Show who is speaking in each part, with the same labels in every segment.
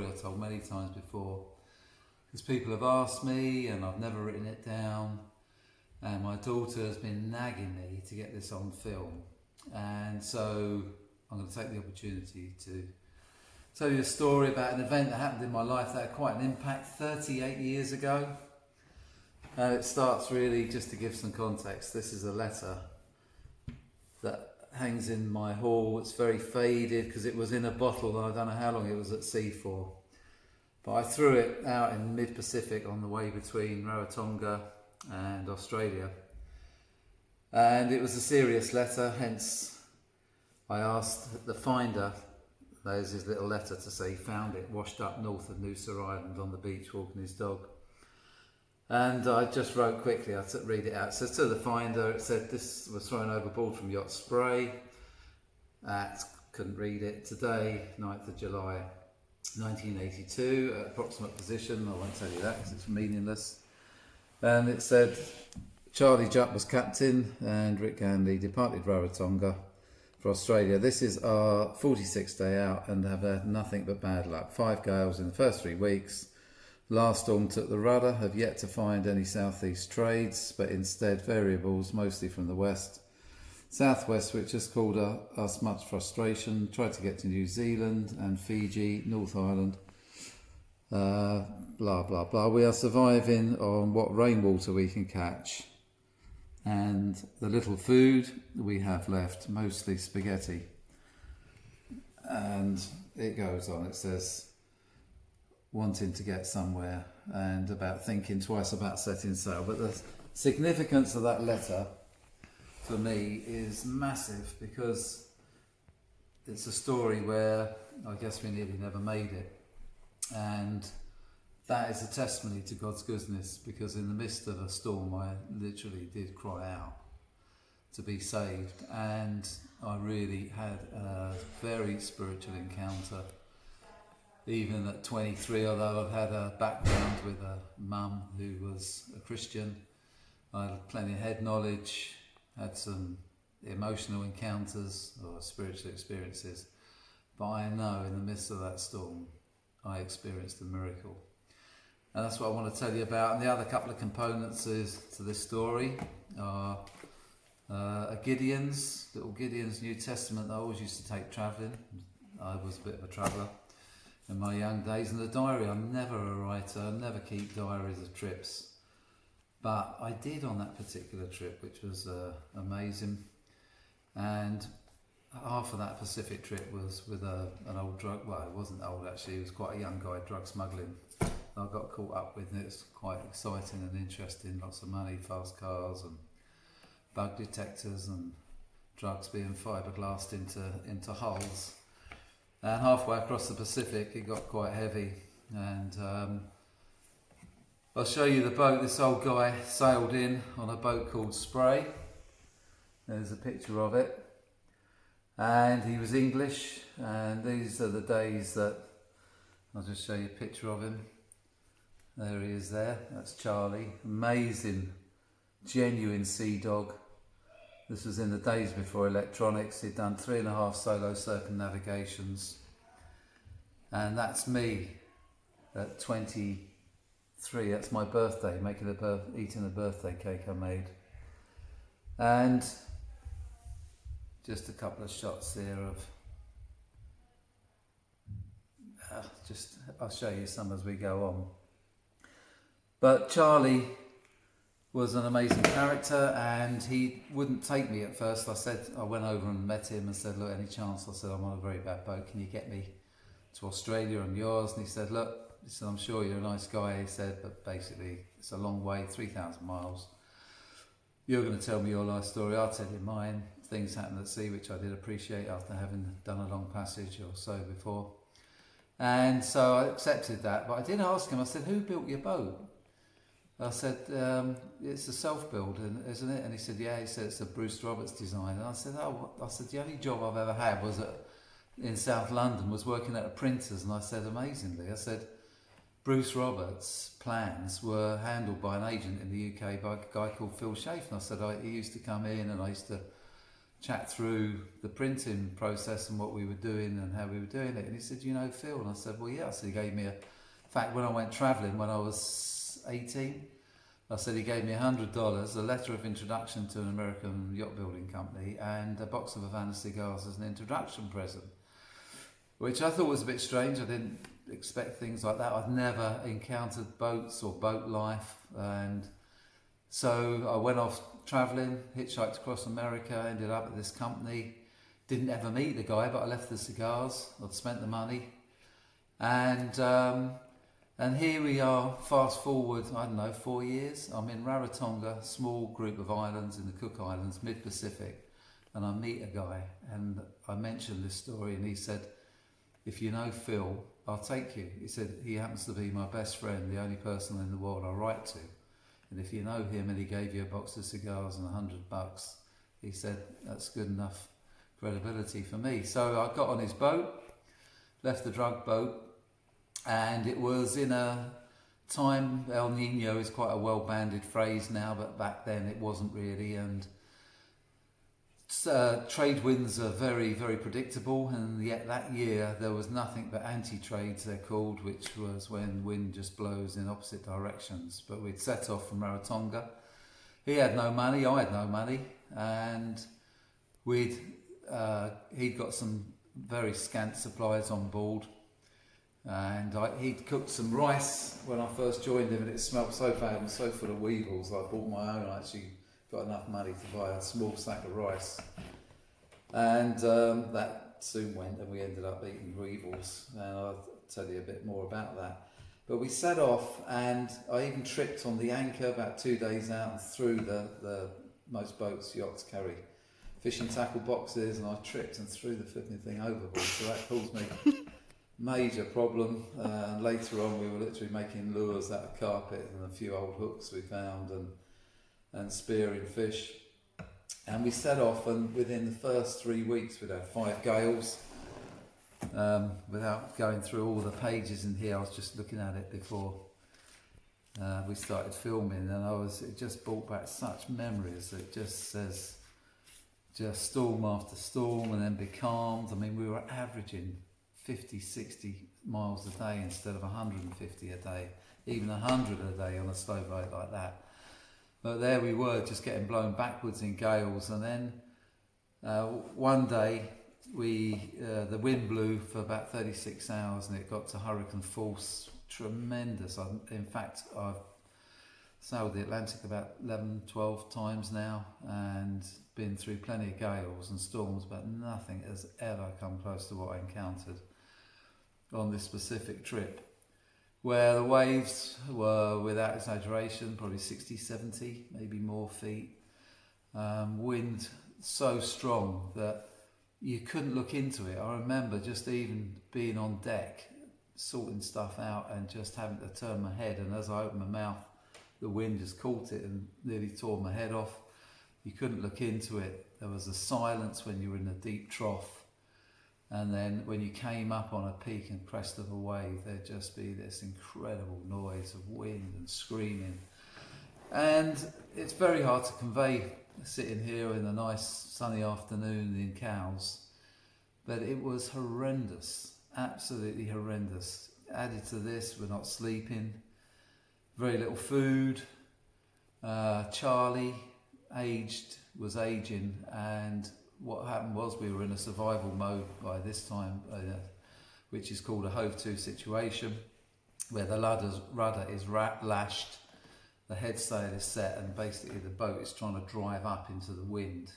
Speaker 1: story I've told many times before, because people have asked me and I've never written it down, and my daughter has been nagging me to get this on film, and so I'm going to take the opportunity to tell you a story about an event that happened in my life that had quite an impact 38 years ago. It starts really, just to give some context, this is a letter that hangs in my hall. It's very faded because it was in a bottle and I don't know how long it was at sea for. But I threw it out in mid-Pacific on the way between Rarotonga and Australia. And it was a serious letter, hence I asked the finder, there's his little letter to say he found it washed up north of Noosa Island on the beach walking his dog. And I just wrote quickly, I read it out. It says, to the finder, it said this was thrown overboard from Yacht Spray at, couldn't read it, today, 9th of July 1982, at approximate position, I won't tell you that because it's meaningless. And it said, Charlie Jupp was captain and Rick Gandy departed Rarotonga for Australia. This is our 46th day out and have had nothing but bad luck. 5 gales in the first 3 weeks. Last storm took the rudder, have yet to find any southeast trades, but instead variables, mostly from the west. Southwest, which has caused us much frustration. Tried to get to New Zealand and Fiji, North Island. Blah, blah, blah. We are surviving on what rainwater we can catch. And the little food we have left, mostly spaghetti. And it goes on, it says, wanting to get somewhere and about thinking twice about setting sail. But the significance of that letter for me is massive, because it's a story where I guess we nearly never made it, and that is a testimony to God's goodness, because in the midst of a storm I literally did cry out to be saved, and I really had a very spiritual encounter. Even at 23, although I've had a background with a mum who was a Christian, I had plenty of head knowledge, had some emotional encounters or spiritual experiences, but I know in the midst of that storm I experienced a miracle. And that's what I want to tell you about. And the other couple of components to this story are a little Gideon's New Testament that I always used to take travelling. I was a bit of a traveller in my young days, and the diary. I'm never a writer, I never keep diaries of trips, but I did on that particular trip, which was amazing. And half of that Pacific trip was with an old drug, well, it wasn't old actually, he was quite a young guy, drug smuggling. I got caught up with it. It's quite exciting and interesting, lots of money, fast cars and bug detectors and drugs being fiberglassed into hulls. And halfway across the Pacific, it got quite heavy. And I'll show you the boat this old guy sailed in on a boat called Spray. There's a picture of it. And he was English. And these are the days that, I'll just show you a picture of him. There he is there. That's Charlie. Amazing, genuine sea dog. This was in the days before electronics. He'd done 3.5 solo circumnavigations. And that's me at 23. That's my birthday, eating a birthday cake I made. And just a couple of shots there of, I'll show you some as we go on. But Charlie was an amazing character, and he wouldn't take me at first. I went over and met him and said, look, any chance? I said, I'm on a very bad boat, can you get me to Australia on yours? And he said, look, I'm sure you're a nice guy, he said, but basically it's a long way, 3,000 miles. You're going to tell me your life story, I'll tell you mine. Things happen at sea, which I did appreciate after having done a long passage or so before. And so I accepted that, but I did ask him, I said, who built your boat? I said, it's a self-build, isn't it? And he said, yeah. He said, it's a Bruce Roberts design. And I said, the only job I've ever had was in South London, was working at a printer's. And I said, amazingly, I said, Bruce Roberts' plans were handled by an agent in the UK, by a guy called Phil Chafin. I said, he used to come in and I used to chat through the printing process and what we were doing and how we were doing it. And he said, you know Phil? And I said, well, yeah. So he gave me in fact, when I went travelling when I was 18, I said he gave me $100, a letter of introduction to an American yacht building company, and a box of Havana cigars as an introduction present, which I thought was a bit strange. I didn't expect things like that. I'd never encountered boats or boat life, and so I went off travelling, hitchhiked across America, ended up at this company. Didn't ever meet the guy, but I left the cigars. I'd spent the money, and here we are, fast forward, I don't know, 4 years. I'm in Rarotonga, small group of islands in the Cook Islands, mid-Pacific, and I meet a guy, and I mentioned this story, and he said, if you know Phil, I'll take you. He said, he happens to be my best friend, the only person in the world I write to. And if you know him and he gave you a box of cigars and $100, he said, that's good enough credibility for me. So I got on his boat, left the drug boat, and it was in a time, El Nino is quite a well-banded phrase now, but back then it wasn't really, and trade winds are very, very predictable, and yet that year there was nothing but anti-trades, they're called, which was when wind just blows in opposite directions. But we'd set off from Rarotonga. He had no money, I had no money, and he'd got some very scant supplies on board. And he'd cooked some rice when I first joined him, and it smelled so bad and so full of weevils. I bought my own. I actually got enough money to buy a small sack of rice, and that soon went, and we ended up eating weevils, and I'll tell you a bit more about that. But we set off, and I even tripped on the anchor about 2 days out and through the most boats, yachts carry fishing tackle boxes, and I tripped and threw the flipping thing overboard, so that caused me major problem. And later on we were literally making lures out of carpet and a few old hooks we found, and spearing fish. And we set off, and within the first 3 weeks we'd had 5 gales. Without going through all the pages in here, I was just looking at it before we started filming, and it just brought back such memories. It just says just storm after storm and then becalmed. I mean, we were averaging 50, 60 miles a day instead of 150 a day, even 100 a day on a slow boat like that. But there we were, just getting blown backwards in gales. And then one day the wind blew for about 36 hours and it got to hurricane force, tremendous. In fact, I've sailed the Atlantic about 11, 12 times now and been through plenty of gales and storms, but nothing has ever come close to what I encountered on this specific trip, where the waves were, without exaggeration, probably 60, 70, maybe more feet. Wind so strong that you couldn't look into it. I remember just even being on deck, sorting stuff out and just having to turn my head, and as I opened my mouth, the wind just caught it and nearly tore my head off. You couldn't look into it. There was a silence when you were in a deep trough. And then when you came up on a peak and crest of a wave, there'd just be this incredible noise of wind and screaming. And it's very hard to convey sitting here in a nice sunny afternoon in Cowes, but it was horrendous, absolutely horrendous. Added to this, we're not sleeping, very little food. Charlie was aging, and what happened was we were in a survival mode by this time, which is called a hove-to situation, where the rudder is lashed, the head sail is set, and basically the boat is trying to drive up into the wind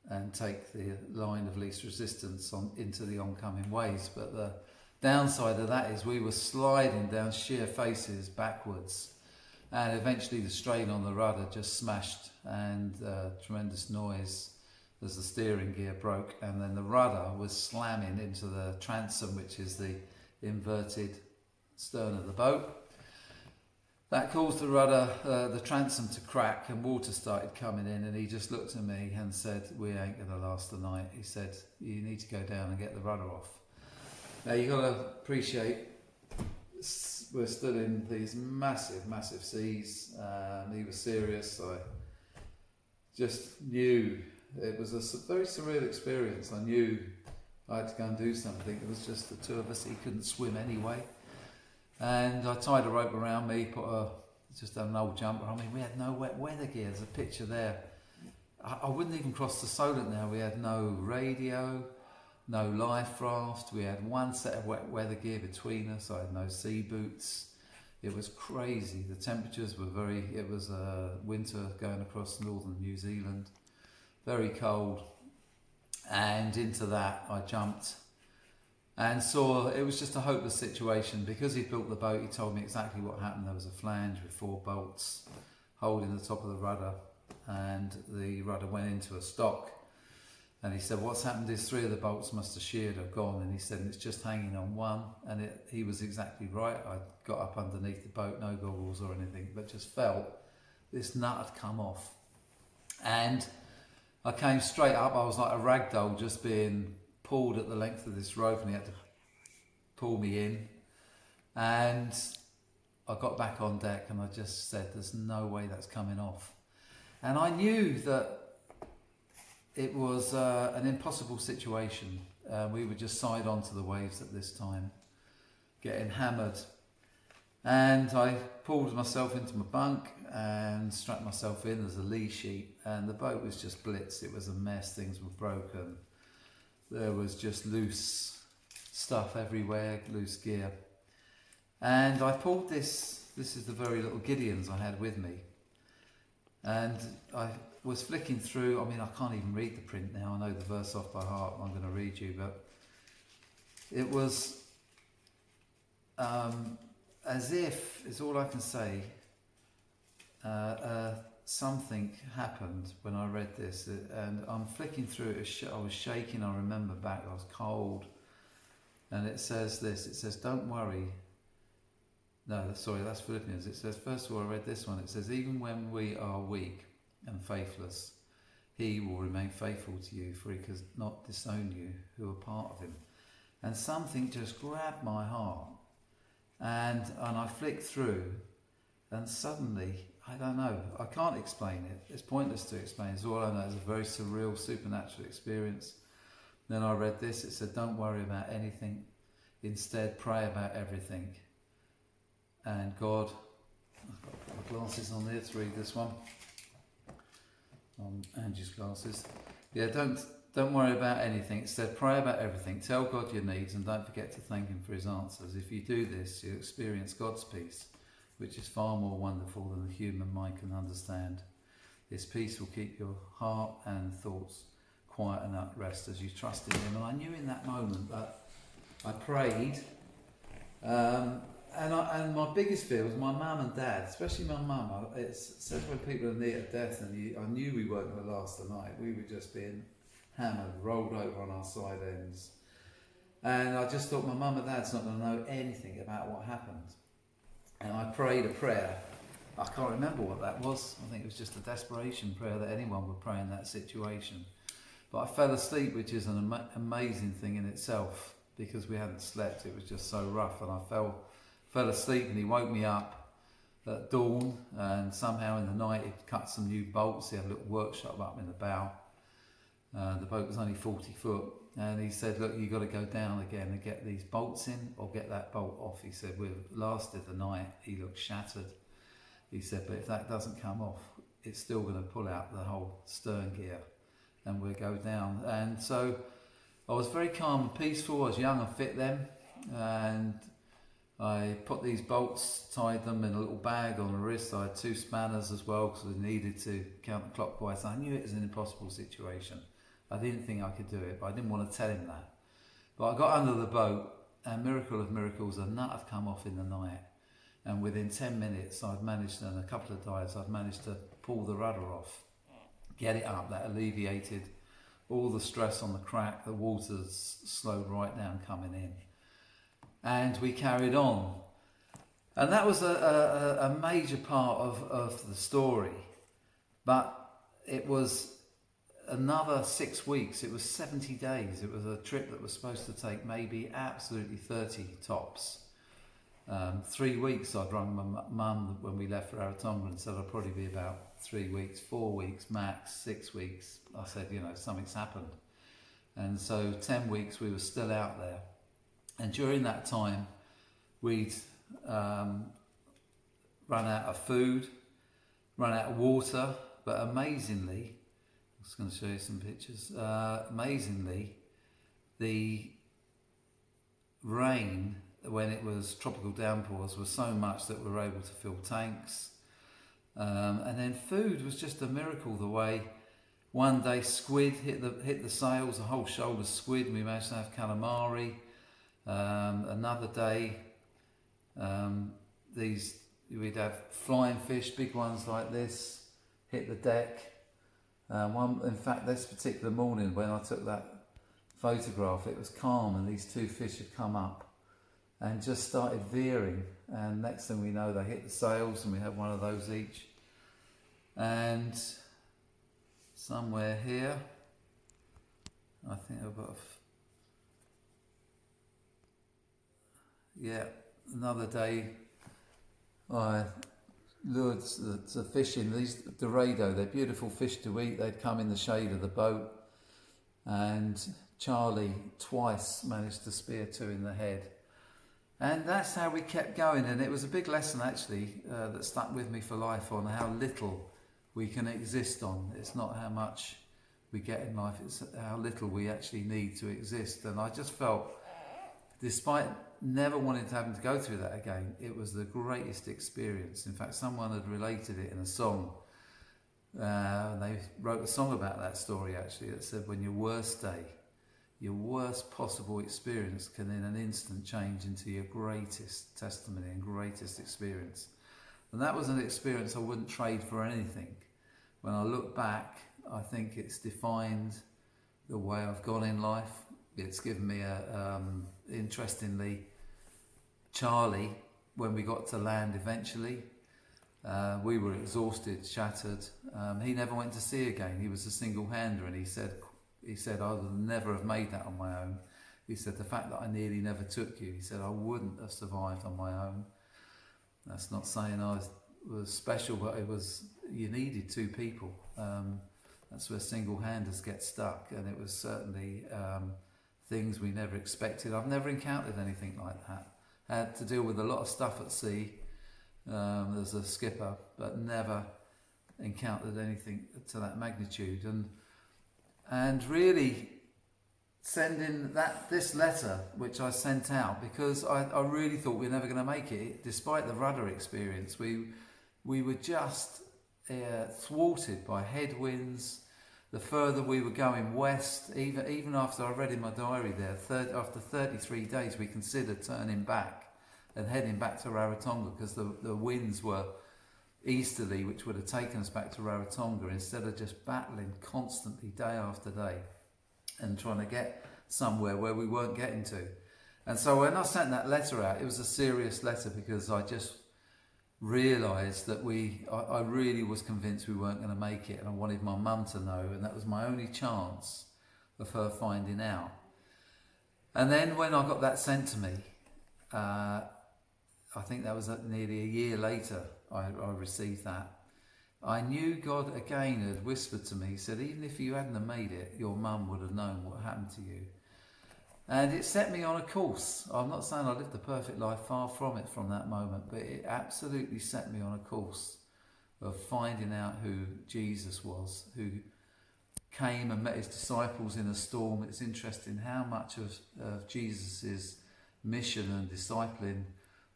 Speaker 1: and take the line of least resistance into the oncoming waves. But the downside of that is we were sliding down sheer faces backwards, and eventually the strain on the rudder just smashed, and tremendous noise as the steering gear broke, and then the rudder was slamming into the transom, which is the inverted stern of the boat. That caused the transom to crack, and water started coming in, and he just looked at me and said, we ain't going to last the night. He said, you need to go down and get the rudder off. Now you've got to appreciate, we're still in these massive, massive seas. He was serious. I just knew It was a very surreal experience. I knew I had to go and do something. It was just the two of us. He couldn't swim anyway. And I tied a rope around me, just an old jumper on me. We had no wet weather gear. There's a picture there. I wouldn't even cross the Solent now. We had no radio, no life raft. We had one set of wet weather gear between us. I had no sea boots. It was crazy. The temperatures were it was winter going across northern New Zealand. Very cold. And into that I jumped and saw it was just a hopeless situation. Because he built the boat, he told me exactly what happened. There was a flange with 4 bolts holding the top of the rudder, and the rudder went into a stock. And he said, what's happened is 3 of the bolts must have sheared or gone. And he said, it's just hanging on one. And he was exactly right. I got up underneath the boat, no goggles or anything, but just felt this nut had come off. And I came straight up. I was like a rag doll just being pulled at the length of this rope, and he had to pull me in. And I got back on deck and I just said, there's no way that's coming off. And I knew that it was an impossible situation. We were just side onto the waves at this time, getting hammered. And I pulled myself into my bunk and strapped myself in as a lee sheet, and the boat was just blitzed. It was a mess. Things were broken. There was just loose stuff everywhere, loose gear. And I pulled this is the very little Gideons I had with me. And I was flicking through. I mean, I can't even read the print now. I know the verse off by heart. I'm going to read you, but it was as if, is all I can say, something happened when I read this, and I'm flicking through it. I was shaking. I remember back. I was cold, and it says this. It says, "Don't worry." No, sorry, that's Philippians. It says, first of all, I read this one. It says, "Even when we are weak and faithless, He will remain faithful to you, for He does not disown you who are part of Him." And something just grabbed my heart, and I flicked through, and suddenly, I don't know, I can't explain it. It's pointless to explain. It's all I know. It's a very surreal, supernatural experience. Then I read this. It said, "Don't worry about anything. Instead, pray about everything." And God, I've got to put my glasses on there to read this one. Angie's glasses. Yeah, don't worry about anything. Instead, pray about everything. Tell God your needs, and don't forget to thank Him for His answers. If you do this, you'll experience God's peace, which is far more wonderful than the human mind can understand. This peace will keep your heart and thoughts quiet and at rest as you trust in Him. And I knew in that moment that I prayed, and my biggest fear was my mum and dad, especially my mum. It says when people are near death, and I knew we weren't going to last the night. We were just being hammered, rolled over on our side ends. And I just thought, my mum and dad's not going to know anything about what happened. And I prayed a prayer. I can't remember what that was. I think it was just a desperation prayer that anyone would pray in that situation. But I fell asleep, which is an amazing thing in itself, because we hadn't slept. It was just so rough, and I fell asleep, and he woke me up at dawn, and somehow in the night he'd cut some new bolts. He had a little workshop up in the bow. The boat was only 40 foot, and he said, "Look, you've got to go down again and get these bolts in, or get that bolt off." He said, "We've lasted the night." He looked shattered. He said, "But if that doesn't come off, it's still going to pull out the whole stern gear, and we'll go down." And so I was very calm and peaceful. I was young and fit then, and I put these bolts, tied them in a little bag on the wrist. I had 2 spanners as well, because I needed to counterclockwise. I knew it was an impossible situation. I didn't think I could do it, but I didn't want to tell him that. But I got under the boat, and miracle of miracles, a nut had come off in the night. And within 10 minutes, I'd managed, and a couple of dives, I'd managed to pull the rudder off, get it up. That alleviated all the stress on the crack. The water's slowed right down coming in. And we carried on. And that was a major part of the story. But it was another 6 weeks. It was 70 days. It was a trip that was supposed to take maybe absolutely 30 tops. 3 weeks. I'd rung my mum when we left for Rarotonga and said I'd probably be about 3 weeks, 4 weeks max, 6 weeks. I said, something's happened. And so 10 weeks we were still out there. And during that time, we'd run out of food, run out of water, but amazingly, I was going to show you some pictures, amazingly, the rain, when it was tropical downpours, was so much that we were able to fill tanks. And then food was just a miracle. The way one day squid hit the sails, a whole shoulder squid, and we managed to have calamari. Another day, we'd have flying fish, big ones like this, hit the deck. In fact, this particular morning when I took that photograph, it was calm, and these two fish had come up and just started veering, and next thing we know they hit the sails, and we had one of those each. And somewhere here, I think I've got another day I lured the fish in. These Dorado, they're beautiful fish to eat. They'd come in the shade of the boat, and Charlie twice managed to spear two in the head. And that's how we kept going. And it was a big lesson actually that stuck with me for life, on how little we can exist on. It's not how much we get in life, it's how little we actually need to exist. And I just felt, despite never wanting to have to go through that again, it was the greatest experience. In fact, someone had related it in a song. They wrote a song about that story actually, that said, when your worst day, your worst possible experience can in an instant change into your greatest testimony and greatest experience. And that was an experience I wouldn't trade for anything. When I look back, I think it's defined the way I've gone in life. It's given me interestingly, Charlie, when we got to land eventually, we were exhausted, shattered. He never went to sea again. He was a single-hander, and he said, I would never have made that on my own. He said, the fact that I nearly never took you, he said, I wouldn't have survived on my own. That's not saying I was special, but you needed two people. That's where single-handers get stuck, and it was certainly things we never expected. I've never encountered anything like that. I had to deal with a lot of stuff at sea as a skipper, but never encountered anything to that magnitude. And really sending this letter, which I sent out, because I really thought we were never going to make it. Despite the rudder experience, we were just thwarted by headwinds. The further we were going west, even after I read in my diary there, after 33 days, we considered turning back and heading back to Rarotonga, because the winds were easterly, which would have taken us back to Rarotonga, instead of just battling constantly day after day and trying to get somewhere where we weren't getting to. And so when I sent that letter out, it was a serious letter, because I just realised that I really was convinced we weren't going to make it, and I wanted my mum to know, and that was my only chance of her finding out. And then when I got that sent to me, I think that was nearly a year later I received that. I knew God again had whispered to me, he said, even if you hadn't have made it, your mum would have known what happened to you. And it set me on a course. I'm not saying I lived a perfect life, far from it from that moment, but it absolutely set me on a course of finding out who Jesus was, who came and met his disciples in a storm. It's interesting how much of Jesus's mission and discipling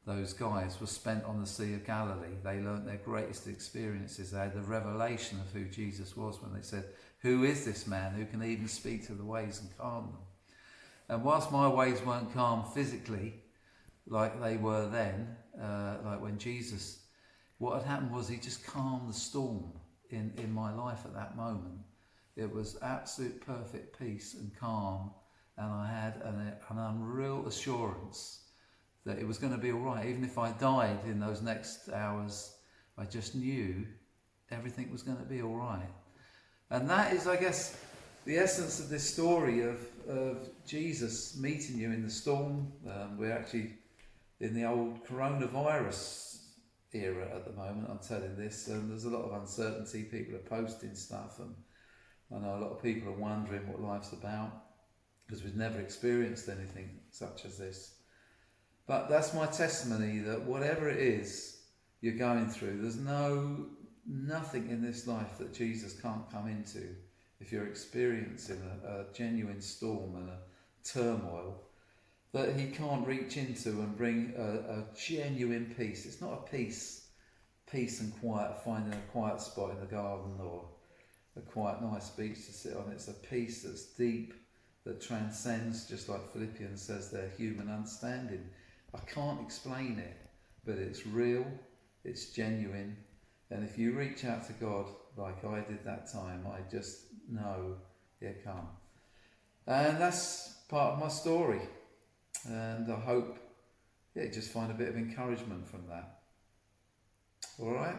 Speaker 1: those guys was spent on the Sea of Galilee. They learnt their greatest experiences. They had the revelation of who Jesus was when they said, who is this man who can even speak to the waves and calm them? And whilst my waves weren't calm physically like they were then, like when Jesus, what had happened was he just calmed the storm in my life at that moment. It was absolute perfect peace and calm, and I had an unreal assurance that it was going to be all right. Even if I died in those next hours, I just knew everything was going to be all right. And that is, I guess, the essence of this story of Jesus meeting you in the storm. We're actually in the old coronavirus era at the moment. I'm telling this, and there's a lot of uncertainty. People are posting stuff, and I know a lot of people are wondering what life's about because we've never experienced anything such as this. But that's my testimony, that whatever it is you're going through, there's nothing in this life that Jesus can't come into. If you're experiencing a genuine storm and a turmoil, that he can't reach into and bring a genuine peace. It's not a peace and quiet, finding a quiet spot in the garden or a quiet nice beach to sit on. It's a peace that's deep, that transcends, just like Philippians says there, human understanding. I can't explain it, but it's real, it's genuine, and if you reach out to God like I did that time, I just know He'll come. And that's part of my story, and I hope you just find a bit of encouragement from that. All right?